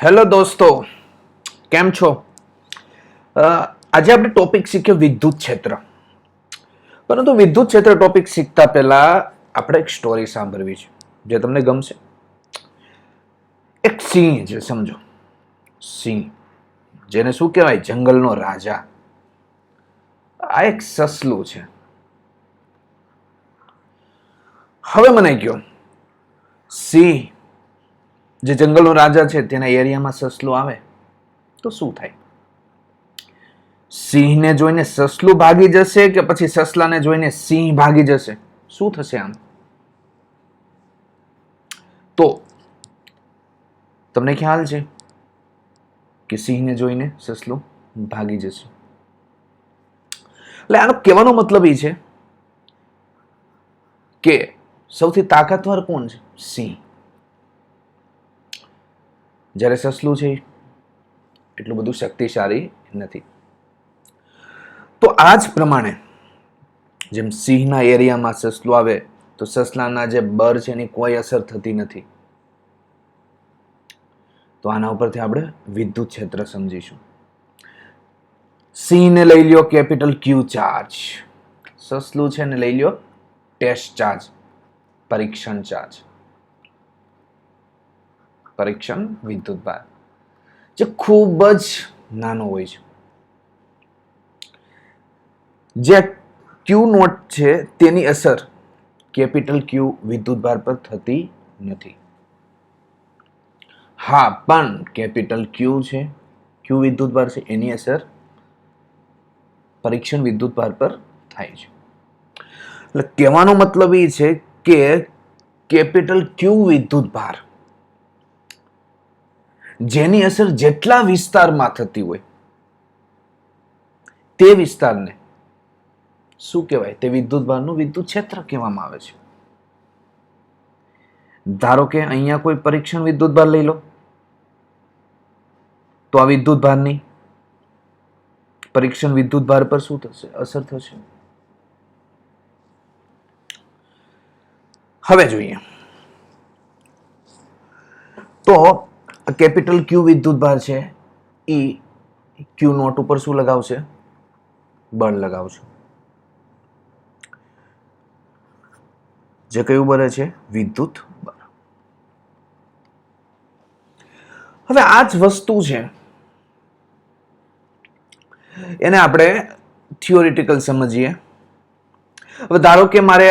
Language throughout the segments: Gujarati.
હેલો દોસ્તો, કેમ છો? આજે આપણે ટોપિક શીખ્યો વિદ્યુત ક્ષેત્ર. પરંતુ વિદ્યુત ક્ષેત્ર ટોપિક શીખતા પહેલા આપણે એક સ્ટોરી સાંભળવી છે જે તમને ગમશે. એક સિંહ છે, સમજો. સિંહ, જેને શું કહેવાય? જંગલનો રાજા. આ એક સસલું છે. હવે મને કહો, સિંહ જે જંગલનો રાજા છે તેના એરિયામાં સસલું આવે તો શું થાય? સિંહને જોઈને સસલું ભાગી જશે કે પછી સસલાને જોઈને સિંહ ભાગી જશે? શું થશે આમ? તો તમને ખ્યાલ છે કે સિંહને જોઈને સસલું ભાગી જશે. એટલે આનો કહેવાનો મતલબ એ છે કે સૌથી તાકાતવર કોણ છે? સિંહ. જ્યારે સસલું છે એટલું બધું શક્તિશાળી નથી. તો આ જ પ્રમાણે જેમ સિંહના એરિયામાં સસલું આવે તો સસલાના જે બર છે એની કોઈ અસર થતી નથી. તો આના ઉપરથી આપણે વિદ્યુત ક્ષેત્ર સમજીશું. સિંહને લઈ લ્યો કેપિટલ ક્યુ ચાર્જ, સસલું છે ને લઈ લ્યો ટેસ્ટ ચાર્જ, પરીક્ષણ ચાર્જ, પરીક્ષણ વિદ્યુત ભાર, જે ખૂબ જ નાનો હોય છે. જે ક્યુ નોટ છે તેની અસર કેપિટલ ક્યુ વિદ્યુત ભાર પર થતી નથી. હા, પણ કેપિટલ ક્યુ છે, ક્યુ વિદ્યુત ભાર છે, એની અસર પરીક્ષણ વિદ્યુત ભાર પર થાય છે. એટલે કહેવાનો મતલબ એ છે કે કેપિટલ ક્યુ વિદ્યુત ભાર જેની અસર જેટલા વિસ્તારમાં થતી હોય તે વિસ્તારને શું કહેવાય? તે વિદ્યુત ભારનું વિદ્યુત ક્ષેત્ર કહેવામાં આવે છે. ધારો કે અહીંયા કોઈ પરીક્ષણ વિદ્યુત ભાર લઈ લો, તો આ વિદ્યુત ભારની પરીક્ષણ વિદ્યુત ભાર પર શું થશે? અસર થશે. હવે જોઈએ તો કેપિટલ ક્યુ વિદ્યુત ભાર છે એ ક્યુ નોટ ઉપર શું લગાવશે? બળ લગાવશે. જે કયું બળ છે? વિદ્યુત બળ. હવે આ જ વસ્તુ છે એને આપણે થિયોરિટિકલ સમજીએ. હવે ધારો કે મારે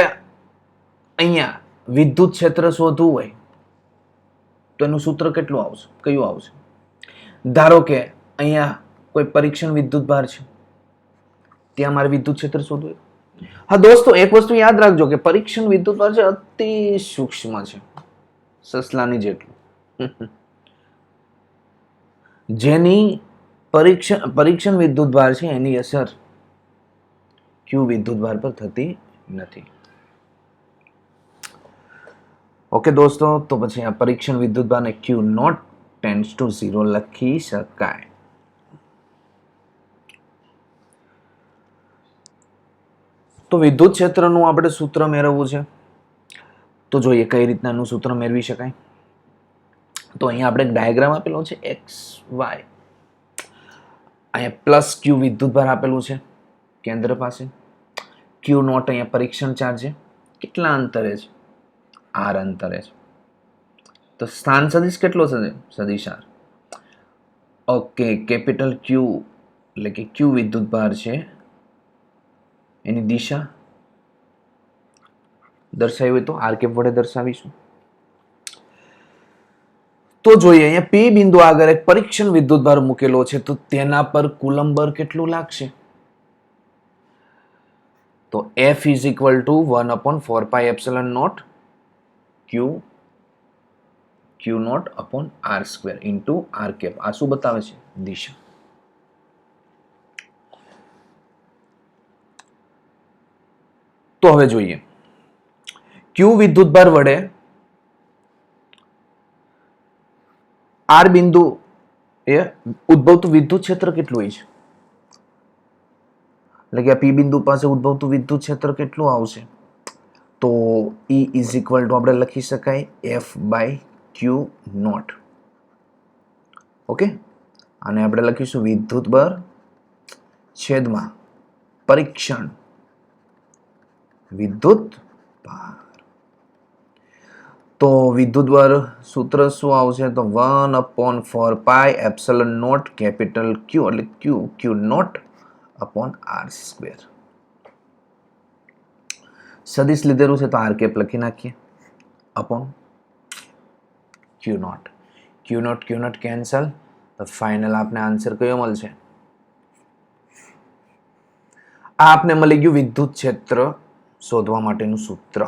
અહીંયા વિદ્યુત ક્ષેત્ર શોધવું હોય તો એનું સૂત્ર કેટલું આવશે? કયું આવશે? ધારો કે અહીંયા કોઈ પરીક્ષણ વિદ્યુત ભાર છે, ત્યાં મારે વિદ્યુત ક્ષેત્ર શોધવું. હા દોસ્તો, એક વસ્તુ યાદ રાખજો કે પરીક્ષણ વિદ્યુત ભાર છે અતિ સૂક્ષ્મ છે, સસલાની જેટલું. જેની પરીક્ષણ વિદ્યુત ભાર છે એની અસર ક્યુ વિદ્યુત ભાર પર થતી નથી. ઓકે દોસ્તો, તો પછી આ પરીક્ષણ વિદ્યુત ભારને ક્યુ નોટ ટેન્ડ્સ ટુ 0 લખી શકાય. તો વિદ્યુત ક્ષેત્રનું આપણે સૂત્ર મેળવવું છે તો જોઈએ કઈ રીતનાનું સૂત્ર મેળવી શકાય. તો અહીંયા આપણે ડાયાગ્રામ આપેલો છે એક્સ વાય. અહીંયા પ્લસ ક્યુ વિદ્યુત ભાર આપેલું છે કેન્દ્ર પાસે. ક્યુ નોટ અહીંયા પરીક્ષણ ચાર્જ છે. કેટલા અંતરે છે? આર અંતરે છે. તો સ્થાન સદિશ કેટલો થશે? સદિશ આર. ઓકે, કેપિટલ ક્યુ એટલે કે ક્યુ વિદ્યુત ભાર છે એની દિશા દર્શાવી હોય તો આર કેપ વડે દર્શાવીશું. તો જોઈએ અહીંયા પી બિંદુ આગળ એક પરીક્ષણ વિદ્યુત ભાર મૂકેલો છે તો તેના પર કુલમ બળ કેટલું લાગશે? તો F is equal to 1/4πε0 Q naught upon R square into R cap. આ શું બતાવે છે? દિશા. તો હવે જોઈએ ક્યુ વિદ્યુત ભાર વડે આર બિંદુ એ ઉદ્ભવતું વિદ્યુત ક્ષેત્ર કેટલું હોય છે? એટલે કે આ પી બિંદુ પાસે ઉદ્ભવતું વિદ્યુત ક્ષેત્ર કેટલું આવશે? તો E ઇઝ ઇક્વલ ટુ આપણે લખી શકાય F by Q naught. Okay, આને આપણે લખીશું વિદ્યુત બળ છેદમાં પરીક્ષણ વિદ્યુત ભાર. તો વિદ્યુત બળ સૂત્ર શું આવશે? તો 1/4πε0 કેપિટલ ક્યુ એટલે Q naught upon R square. સદિશ લીધેલું છે તો આર કેપ લખી નાખીએ upon Q naught. Q naught cancel, તો ફાઇનલ આપને આન્સર કયો મળશે? આ આપને મળી ગયું વિદ્યુત ક્ષેત્ર શોધવા માટેનું સૂત્ર.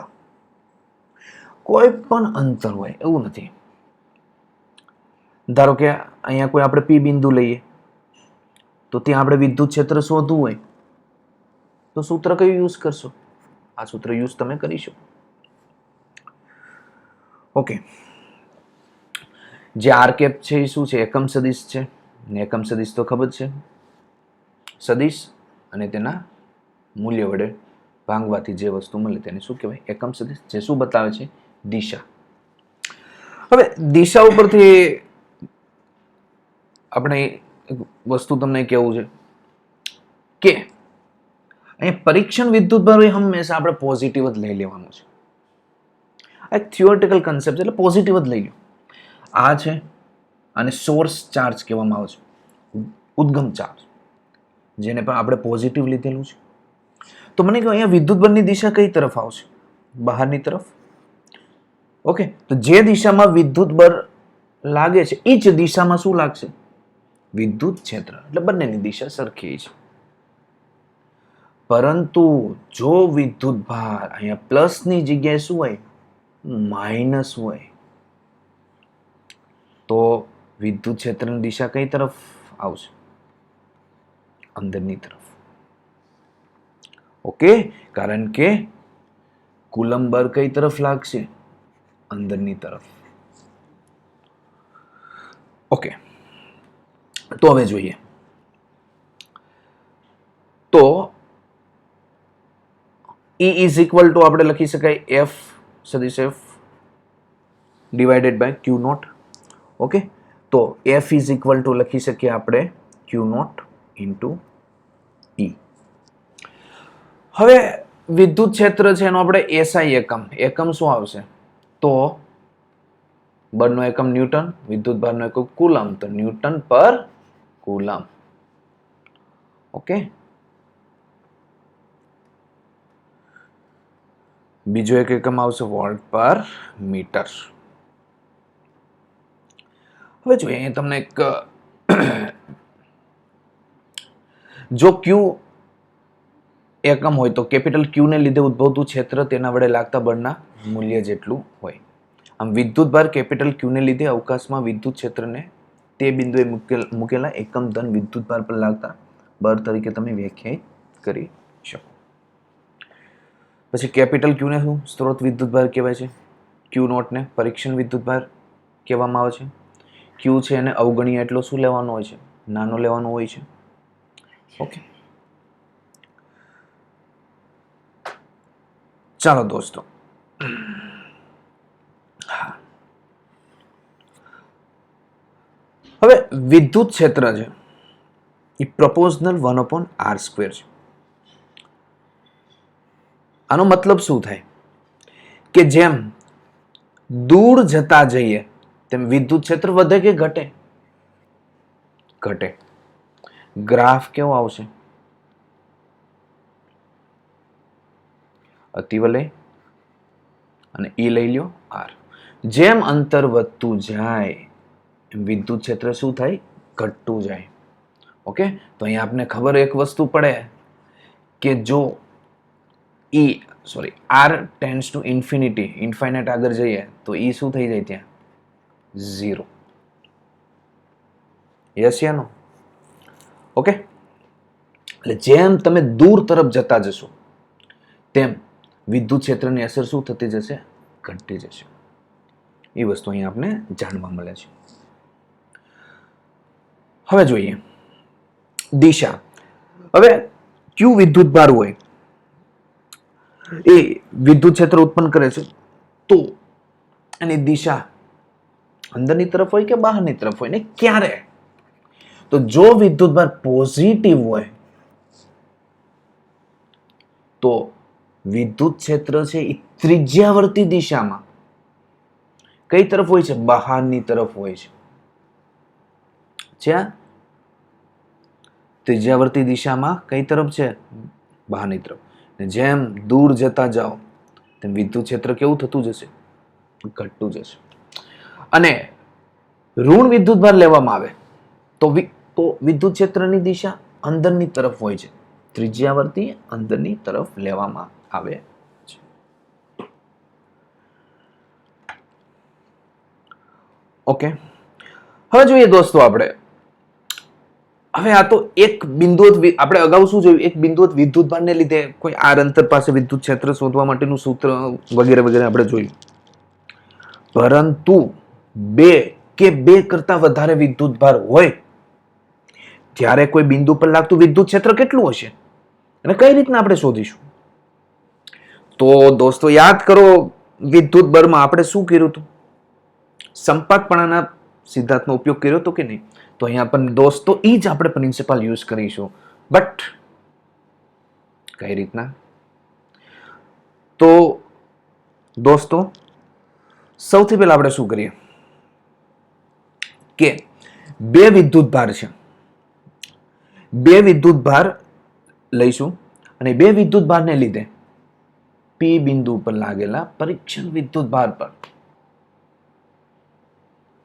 કોઈ પણ અંતર હોય એવું નથી. ધારો કે અહીંયા કોઈ આપણે પી બિંદુ લઈએ તો ત્યાં આપણે વિદ્યુત ક્ષેત્ર શોધવું હોય તો સૂત્ર કયું યુઝ કરશો? આ સૂત્ર યુઝ તમે કરીશો. ઓકે, જે આર કેપ છે એ શું છે? એકમ સદિશ છે. ને એકમ સદિશ તો ખબર છે, સદિશ અને તેના મૂલ્ય વડે ભાંગવાથી જે વસ્તુ મળે તેને શું કહેવાય? એકમ સદિશ. જે શું બતાવે છે? દિશા. હવે દિશા ઉપરથી આપણે એક વસ્તુ તમને કહેવું છે કે અહીં પરીક્ષણ વિદ્યુત ભાર હંમેશા આપણે પોઝિટિવ જ લઈ લેવાનું છે. આ એક થિયોરિટિકલ કન્સેપ્ટ છે, એટલે પોઝિટિવ જ લઈ લો. આ છે અને સોર્સ ચાર્જ કહેવામાં આવે છે, ઉદ્ગમ ચાર્જ, જેને પણ આપણે પોઝિટિવ લીધેલું છે. તો મને કહો અહીંયા વિદ્યુત બળની દિશા કઈ તરફ આવશે? બહારની તરફ. ઓકે, તો જે દિશામાં વિદ્યુત બળ લાગે છે એ જ દિશામાં શું લાગશે? વિદ્યુત ક્ષેત્ર. એટલે બંનેની દિશા સરખી છે. પરંતુ જો વિદ્યુત ભાર અહીંયા પ્લસ ની જગ્યાએ શું હોય? માઇનસ હોય, તો વિદ્યુત ક્ષેત્રની દિશા કઈ તરફ આવશે? અંદરની તરફ. ઓકે, કારણ કે કુલંબ બળ કઈ તરફ લાગશે? અંદરની તરફ. ઓકે, તો હવે જોઈએ. તો E ઇઝ ઇક્વલ ટુ આપણે લખી શકાય F સદિશ F divided by Q naught. Okay, તો F ઇઝ ઇક્વલ ટુ લખી શકીએ આપણે ક્યુ નોટ ઇન્ટુ E. હવે વિદ્યુત ક્ષેત્ર છે એનો આપણે એસઆઈ એકમ શું આવશે? તો બળનો એકમ ન્યૂટન, વિદ્યુત ભારનો એકમ કુલમ, તો ન્યૂટન પર કુલમ. ઓકે, બીજો એક એકમ આવશે વોલ્ટ પર મીટર. હવે જોઈએ તમને એક, જો ક્યુ એકમ હોય તો કેપિટલ ક્યુ ને લીધે ઉદ્ભવતું ક્ષેત્ર તેના વડે લાગતા બળના મૂલ્ય જેટલું હોય. આમ વિદ્યુત ભાર કેપિટલ ક્યુ ને લીધે અવકાશમાં વિદ્યુત ક્ષેત્રને તે બિંદુએ મૂકેલા એકમ ધન વિદ્યુત ભાર પર લાગતા બળ તરીકે તમે વ્યાખ્યાયિત કરી શકો. પછી કેપિટલ ક્યુ ને શું? સ્ત્રોત વિદ્યુત ભાર કહેવાય છે. ક્યુ નોટ ને પરીક્ષણ વિદ્યુત ભાર કહેવામાં આવે છે. ક્યુ છે એને અવગણીએ એટલો શું લેવાનો હોય છે? નાનો લેવાનો હોય છે. ઓકે, ચાલો દોસ્તો, હવે વિદ્યુત ક્ષેત્ર છે એ પ્રપોઝનલ 1/r² છે. આનો મતલબ શું થાય કે જેમ દૂર જતા જઈએ તેમ વિદ્યુત ક્ષેત્ર વધે કે ઘટે? ઘટે. ગ્રાફ કેવો આવશે? અતિવલય અને ઈ લઈ લ્યો આર. જેમ અંતર વધતું જાય એમ વિદ્યુત ક્ષેત્ર શું થાય? ઘટતું જાય. ઓકે, તો અહીંયા આપને ખબર એક વસ્તુ પડે કે જો આર ટેન્ડ્સ ટુ ઇન્ફિનિટ આગળ જઈએ તો ઈ શું થઈ જાય? ત્યાં 0. યસ યા નો? ઓકે, એટલે જેમ તમે દૂર તરફ જતા જશો તેમ વિદ્યુત ક્ષેત્રની અસર શું થતી જશે? ઘટતી જશે. એ વસ્તુ અહીંયા આપણે જાણવા મળે છે. હવે જોઈએ દિશા. હવે ક્યુ વિદ્યુત ભાર હોય એ વિદ્યુત ક્ષેત્ર ઉત્પન્ન કરે છે તો એની દિશા અંદરની તરફ હોય કે બહારની તરફ હોય, ને ક્યારે? તો જો વિદ્યુતભાર પોઝિટિવ હોય તો વિદ્યુત ક્ષેત્ર છે એ ત્રિજ્યાવર્તી દિશામાં કઈ તરફ હોય છે? બહારની તરફ હોય છે. જ્યાં ત્રિજ્યાવર્તી દિશામાં કઈ તરફ છે? બહારની તરફ. જેમ દૂર જતા જાઓ તેમ વિદ્યુત ક્ષેત્ર કેવું થતું જશે? ઘટતું જશે. અને ઋણ વિદ્યુતભાર લેવામાં આવે તો વિદ્યુત ક્ષેત્રની દિશા અંદરની તરફ હોય છે. ત્રિજ્યાવર્તી અંદરની તરફ લેવામાં આવે છે. ઓકે, હવે જોઈએ દોસ્તો આપણે. હવે આ તો એક બિંદુ આપણે અગાઉ શું જોયું? એક બિંદુ વિદ્યુતભારને લીધે કોઈ આર અંતર પાસે વિદ્યુત ક્ષેત્ર શોધવા માટેનું સૂત્ર વગેરે વગેરે આપણે જોયું. પરંતુ બે કે બે કરતા વધારે વિદ્યુતભાર હોય ત્યારે કોઈ બિંદુ પર લાગતું વિદ્યુત ક્ષેત્ર કેટલું હશે અને કઈ રીતના આપણે શોધીશું? તો દોસ્તો યાદ કરો, વિદ્યુત બળમાં આપણે શું કર્યું હતું? સંપાતપણાના સિદ્ધાંતનો ઉપયોગ કર્યો હતો કે નહીં? તો અહીંયા પણ દોસ્તો એ જ આપણે પ્રિન્સિપલ યુઝ કરીશું. બટ કઈ રીતના? તો દોસ્તો સૌથી પહેલા આપણે શું કરીએ કે બે વિદ્યુતભાર છે. બે વિદ્યુતભાર લઈશું અને બે વિદ્યુતભારને લીધે પી બિંદુ પર લાગેલા પરીક્ષણ વિદ્યુતભાર પર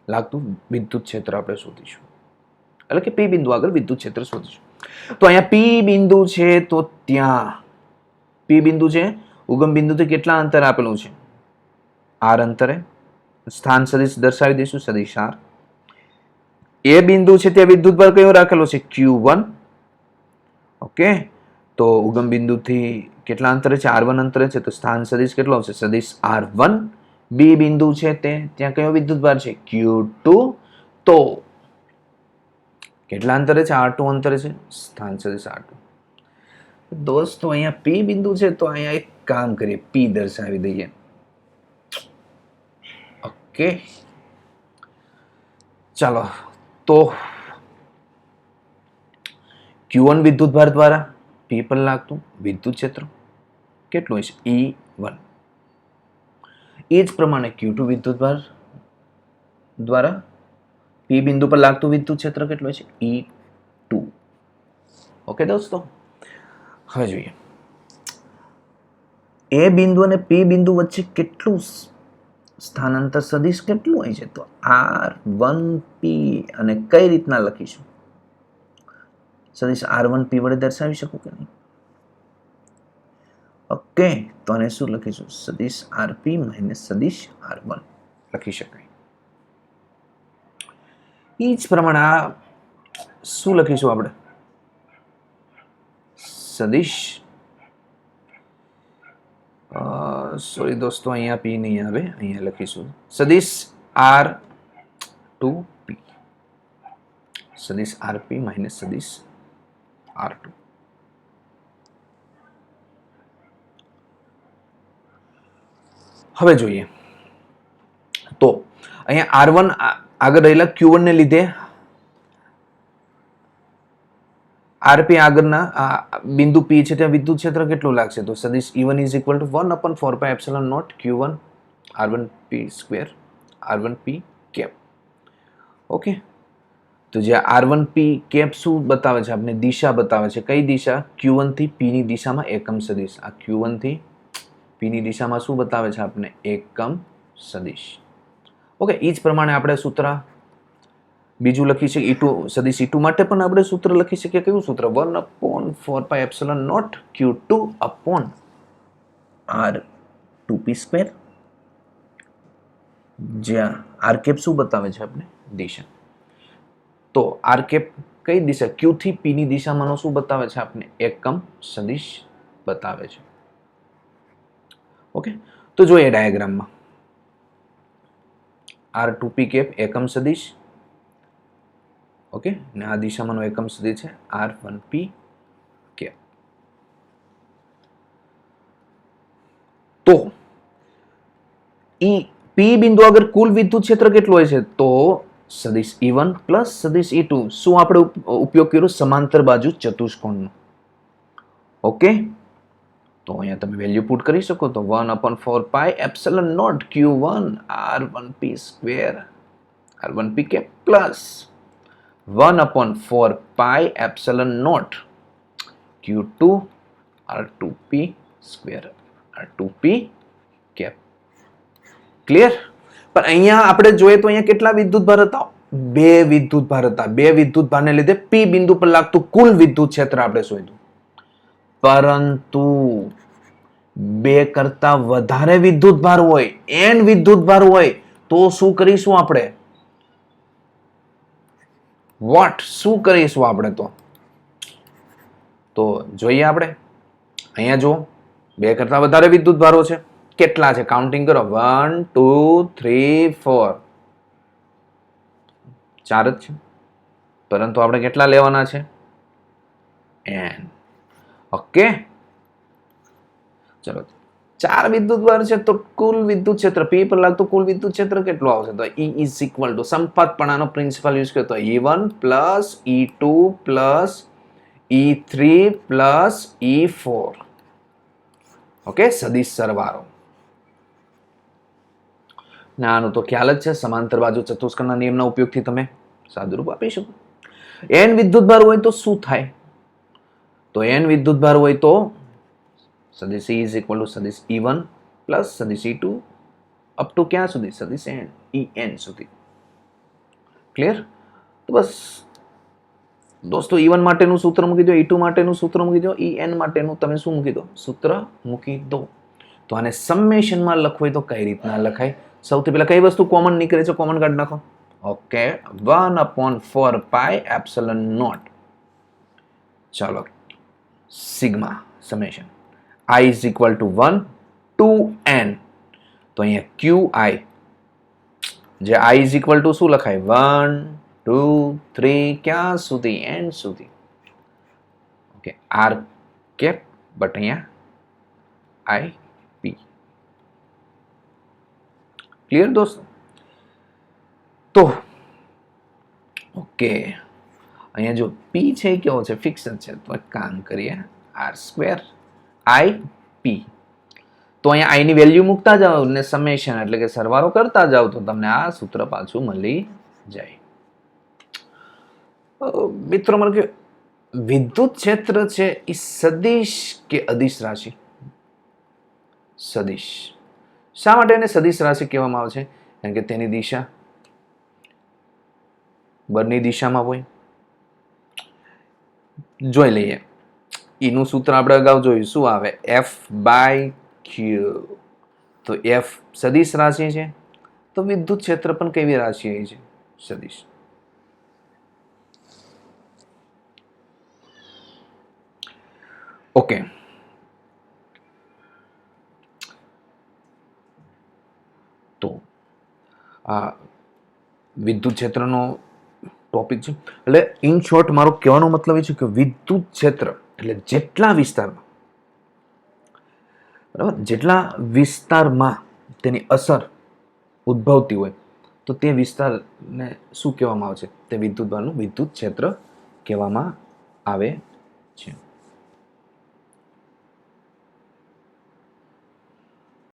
લાગતું વિદ્યુત ક્ષેત્ર આપણે શોધીશું. એટલે કે પી બિંદુ આગળ વિદ્યુત ક્ષેત્ર શોધીશું. તો અહીંયા પી બિંદુ છે, તો ત્યાં પી બિંદુ છે, ઉગમ બિંદુથી કેટલા અંતર આપેલું છે? આર અંતરે. સ્થાન સદિશ દર્શાવી દઈશું, સદિશ આર. એ બિંદુ છે ત્યાં વિદ્યુતભાર કયો રાખેલો છે? Q1. ઓકે, તો ઉગમ બિંદુથી કેટલા અંતરે છે? R1 અંતરે છે, તો સ્થાન સદિશ કેટલો આવશે? સદિશ R1. બી બિંદુ છે તે ત્યાં કયો વિદ્યુતભાર છે? Q2. તો કેટલા અંતરે છે? R2 અંતરે છે, સ્થાન સદિશ R2. દોસ્તો અહીંયા પી બિંદુ છે, તો અહીંયા એક કામ કરીએ, પી દર્શાવી દઈએ. ઓકે, ચાલો. તો Q1 વિદ્યુતભાર દ્વારા પી પર લાગતું વિદ્યુત ક્ષેત્ર કેટલું હશે? E1. એ જ પ્રમાણે Q2 વિદ્યુતભાર દ્વારા પી બિંદુ પર લાગતું વિદ્યુત ક્ષેત્ર કેટલું છે? E2. ઓકે દોસ્તો, હવે જોઈએ એ બિંદુ અને પી બિંદુ વચ્ચે કેટલું સ્થાનાંતર સદિશ કેટલું હોય છે? તો R1P. અને કઈ રીતના લખીશું? સદિશ R1P વડે દર્શાવી શકું કે નહીં? ઓકે, તો આને શું લખીશું? સદિશ RP માઇનસ સદિશ R1 લખી શકાય. એ જ પ્રમાણે આ શું લખીશું આપણે? સદિશ સોરી દોસ્તો, અહીંયા પી નહીં આવે, અહીંયા લખીશું સદિશ R2P. સદિશ RP માઇનસ સદિશ R2. હવે જોઈએ તો અહીંયા R1 આગળ રહેલા Q1 ને લીધે RP આગળના બિંદુ P છે ત્યાં વિદ્યુત ક્ષેત્ર કેટલું લાગશે? તો સદિશ E1 is equal to 1/4π Q1 R1P square R1P cap. Okay, તો જે R1P કેપ શું બતાવે છે? આપણે દિશા બતાવે છે. કઈ દિશા? Q1 થી P ની દિશામાં એકમ સદિશ. આ Q1 થી P ની દિશામાં શું બતાવે છે? આપણે એકમ સદિશ. ઓકે, એ જ પ્રમાણે આપણે સૂત્ર બીજું લખી શકીએ. E2 સદિશ E2 માટે પણ આપણે સૂત્ર લખી શકીએ. કયું સૂત્ર? 1/4π Q2 R2P સ્ક્વેર, જ્યાં R કેપ શું બતાવે છે? આપણે દિશા. તો R કેપ કઈ દિશા? Q થી P ની દિશામાંનો શું બતાવે છે? આપણે એકમ સદિશ બતાવે છે. ઓકે, તો જોઈએ ડાયાગ્રામમાં R2P કેપ એકમ સદિશ. ઓકે, ને આ દિશામાંનો એકમ સદિશ છે R1P કેપ. તો P બિંદુ આગળ કુલ વિદ્યુત ક્ષેત્ર કેટલું હોય છે? તો સદિશ E1 પ્લસ સદિશ E2. શું આપણે ઉપયોગ કર્યો? સમાંતર બાજુ ચતુષ્કોણનો. ઓકે, તો અહીંયા તમે વેલ્યુ પુટ કરી શકો. તો 1/4 pi epsilon naught Q1 R1p square R1p cap plus 1/4 pi epsilon naught Q2 R2p square R2p cap. Clear? પણ અહીંયા આપણે જોઈએ તો અહીંયા કેટલા વિદ્યુતભાર હતા? બે વિદ્યુતભાર હતા. બે વિદ્યુતભારને લીધે P બિંદુ પર લાગતું કુલ વિદ્યુત ક્ષેત્ર આપણે શોધ્યું. પરંતુ બે કરતા વધારે વિદ્યુતભાર હોય, n વિદ્યુતભાર હોય, તો શું કરીશું આપણે? શું કરીશું આપણે? તો જોઈએ આપણે. અહીંયા જુઓ, બે કરતા વધારે વિદ્યુતભારો છે. કેટલા છે? કાઉન્ટિંગ કરો. 1 2 3 4. 4 જ છે. પરંતુ આપણે કેટલા લેવાના છે? n. ઓકે, ચલો. 4 વિદ્યુતભાર છે તો કુલ વિદ્યુત ક્ષેત્ર P પર લાગતું કુલ વિદ્યુત ક્ષેત્ર કેટલું આવશે? તો E ઇઝ ઇક્વલ ટુ સંપાતપણાનો પ્રિન્સિપલ યુઝ કર્યો તો E1 plus E2 plus E3 plus E4. Okay, સદિશ સરવાળો. આનું તો ખ્યાલ જ છે. સમાંતર બાજુ ચતુષ્કોણના નિયમના ઉપયોગથી તમે સાદુરૂપ આપી શકો. n વિદ્યુતભાર હોય તો શું થાય? તો n વિદ્યુતભાર હોય તો સદિશ E ઇઝ ઇક્વલ ટુ સદિશ E1 પ્લસ સદિશ E2 અપ ટુ ક્યાં સુધી? સદિશ En સુધી. ક્લિયર? તો બસ દોસ્તો, E1 માટેનું સૂત્ર મૂકી દો, E2 માટેનું સૂત્ર મૂકી દો, En માટેનું તમે શું મૂકી દો? સૂત્ર મૂકી દો. તો આને સમેશનમાં લખવું હોય તો કઈ રીતના લખાય? સૌથી પહેલા કઈ વસ્તુ કોમન નીકળે છે? કોમન કાઢી નાખો. Okay, 1/4 pi epsilon naught. ચાલો, sigma summation I is equal to 1 to n. તો અહીંયા QI જે I is equal to શું લખાય? 1 2 3 ક્યાં સુધી? n સુધી. ઓકે, R કેપ બટ અહીંયા IP. ક્લિયર દોસ્તો? તો ઓકે, અહીંયા જો P છે એ કેવો છે? ફિક્સ છે. તો એક કામ કરીએ, R² IP. તો અહીંયા I ની વેલ્યુ મૂકતા જાઓ ને સમેશન એટલે કે સરવાળો કરતા જાઓ તો તમને આ સૂત્ર પાછું મળી જાય. મિત્રો, મને કે વિદ્યુત ક્ષેત્ર છે એ સદિશ કે અદિશ રાશિ? સદિશ. શા માટે એને સદિશ રાશિ કહેવામાં આવે છે? કારણ કે તેની દિશા બળની દિશામાં હોય. જોઈ લઈએ. નું સૂત્ર આપણે અગાઉ જોયું. શું આવે? F/Q. તો F સદિશ રાશિ છે તો વિદ્યુત ક્ષેત્ર પણ કેવી રાશિ છે? સદિશ. ઓકે, તો આ વિદ્યુત ક્ષેત્રનો ટોપિક છે. એટલે ઇન શોર્ટ મારો કહેવાનો મતલબ એ છે કે વિદ્યુત ક્ષેત્ર એટલે જેટલા વિસ્તારમાં, બરાબર, જેટલા વિસ્તારમાં તેની અસર ઉદ્ભવતી હોય તો તે વિસ્તારને શું કહેવામાં આવે છે? તે વિદ્યુતભારનું વિદ્યુત ક્ષેત્ર કહેવામાં આવે છે.